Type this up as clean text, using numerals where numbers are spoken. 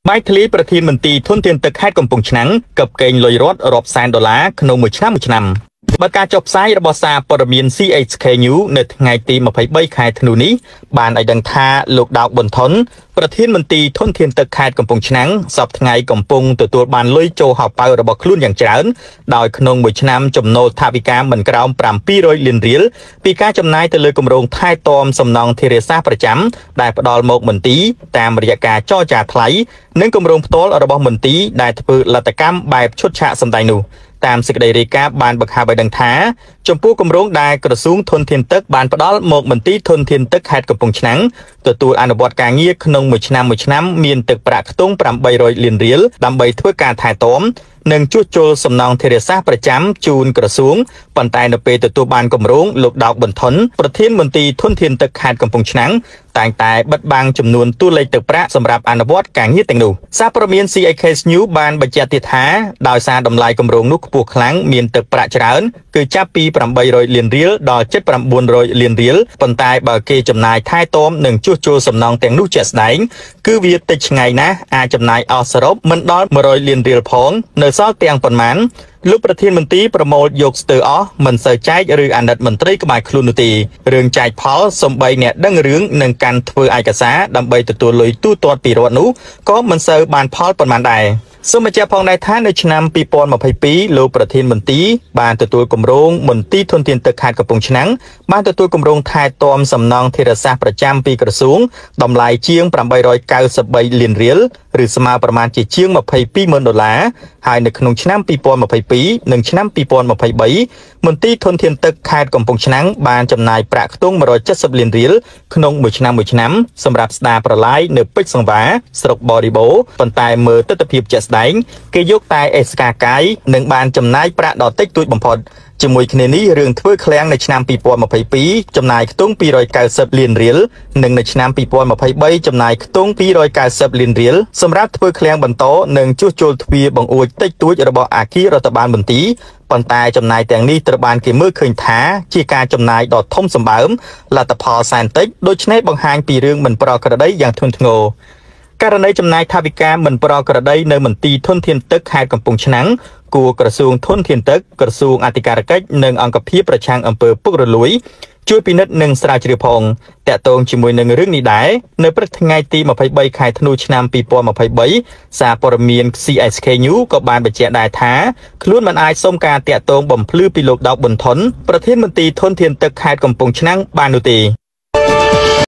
ម៉ៃឃ្លីប្រធានមន្ត្រីធនធានទឹកខេត្តកំពង់ឆ្នាំងកឹបកេងលុយរត់រាប់សែនដុល្លារក្នុងមួយឆ្នាំបើការចុះផ្សាយរបស់សារព័ត៌មាន CHK News នៅថ្ងៃទី23ខែធ្នូនេះបានឲ្យដឹងថាលោកដោកប៊ុនថុនប្រធានមន្ត្រីធនធានទឹកខេត្តកំពង់ឆ្នាំងសប្តាហ៍ថ្ងៃកំពុងទទួលបានលុយចូលហោប៉ៅរបស់ខ្លួនយ៉ាងច្រើនដោយក្នុងមួយឆ្នាំចំណូលថវិកាមិនក្រោម700លានរៀលពីការចំណាយទៅលើគម្រោងថែទាំសំណង់ធារាសាស្ត្រប្រចាំដែលផ្ដល់មកមន្ត្រីតាមរយៈការចរចាថ្លៃនិងគម្រោងផ្ទាល់របស់មន្ត្រីដែលធ្វើលទ្ធកម្មបែបឈុតឆាកសម្ដែងនោះតាមសេចក្តីរាយការណ៍បានបង្ហាញឲ្យដឹងថាចំពោះគម្រោងដែលក្រសួងធនធានទឹកបានផ្ដល់មកមន្ត្រីធនធានទឹកខេត្តកំពង់ឆ្នាំងទទួលអនុវត្តការងារក្នុងមួយឆ្នាំមានទឹកប្រាក់ខ្ទង់800លានរៀលដើម្បីធ្វើការថែទាំនិងជួសជុលសំណង់ធារាសាស្ត្រប្រចាំជូនក្រសួងប៉ុន្តែនៅពេលទទួលបានគម្រោងលោកដោកប៊ុនថុនប្រធានមន្ត្រីធនធានទឹកខេត្តកំពង់ឆ្នាំងតែងតែបិទបាំងចំនួនតួលេខទឹកប្រាក់សម្រាប់អនុវត្តការងារទាំងនោះសារព័ត៌មាន CHK News បានបញ្ជាក់ទៀតថាដោយសារតម្លៃគម្រោងនោះខ្ពស់ខ្លាំងមានទឹកប្រាក់ច្រើនគឺចាប់ពី800លានរៀលដល់ជិត900លានរៀលប៉ុន្តែបើគេចំណាយថែទាំនិងជួសជុលសំណង់ទាំងនោះជាក់ស្ដែងគឺវាតិចឆ្ងាយណាស់អាចចំណាយអស់សរុបមិនដល់100លានរៀលផងនៅសល់ទាំងប៉ុន្មានលោកប្រធានមន្ត្រីប្រមូលយកស្ទើរអស់មិនសូវចែកឬអាណិតមន្ត្រីក្បែរខ្លួននោះទេរឿងចែកផលសំបីអ្នកដឹងរឿងនឹងកាន់ធ្វើឯកសារដើម្បីទទួលលុយទូទាត់ពីរដ្ឋនោះក៏មិនសូវបានផលប៉ុន្មានដែរសូមបញ្ជាក់ផងដែរថានៅឆ្នាំ2022លោកប្រធានមន្ត្រីបានទទួលគម្រោងមន្ត្រីធនធានទឹកខេត្តកំពង់ឆ្នាំងបានទទួលគម្រោងថែទាំសំណង់ធារាសាស្ត្រប្រចាំពីក្រសួងតម្លៃជាង893លានរៀលឬស្មើប្រមាណជាជាង22,000ដុល្លារហើយនៅក្នុងឆ្នាំ2022និងឆ្នាំ2023មន្ត្រីធនធានទឹកខេត្តកំពង់ឆ្នាំងបានចំណាយប្រាក់ខ្ទង់170លានរៀលក្នុងមួយឆ្នាំសម្រាប់ស្ដារប្រឡាយនៅពេជ្រសង្វាស្រុកបរិបូរប៉ុន្តែមើលទស្សនវិជ្ជាជាក់ស្ដែងគេយកតែអេសកាកាយនិងបានចំណាយប្រាក់ដ៏តិចតួចបំផុតជាមួយគ្នានេះរឿងធ្វើឃ្លាំងនៅឆ្នាំ2022ចំណាយខ្ទង់290លានរៀលនិងនៅឆ្នាំ2023ចំណាយខ្ទង់290លានរៀលសម្រាប់ធ្វើឃ្លាំងបន្តនិងជួសជុលទ្វារបង្អួចតិចតួចរបស់អគាររដ្ឋបាលមន្ទីរប៉ុន្តែចំណាយទាំងនេះត្រូវបានគេមើលឃើញថាជាការចំណាយដ៏ធំសម្បើមលទ្ធផលសែនតិចដូច្នេះបង្ហាញពីរឿងមិនប្រក្រតីយ៉ាងធ្ងន់ធ្ងរករណីចំណាយថវិកាមិនប្រក្រតីនៅមន្ទីរធនធានទឹកខេត្តកំពង់ឆ្នាំងគួរក្រសួងធនធានទឹកក្រសួងអធិការកិច្ចនិងអង្គភាពប្រឆាំងអំពើពុករលួយជួយពិនិត្យនិងស្រាវជ្រាវផងតាក់ទងជាមួយនឹងរឿងនេះដែរនៅព្រឹកថ្ងៃទី23ខែធ្នូឆ្នាំ2023សារព័ត៌មាន CHK News ក៏បានបញ្ជាក់ដែរថាខ្លួនមិនអាចសុំការតាក់ទងបំភ្លឺពីលោកដោកប៊ុនថុនប្រធានមន្ត្រីធនធានទឹកខេត្តកំពង់ឆ្នាំងបាននោះទេ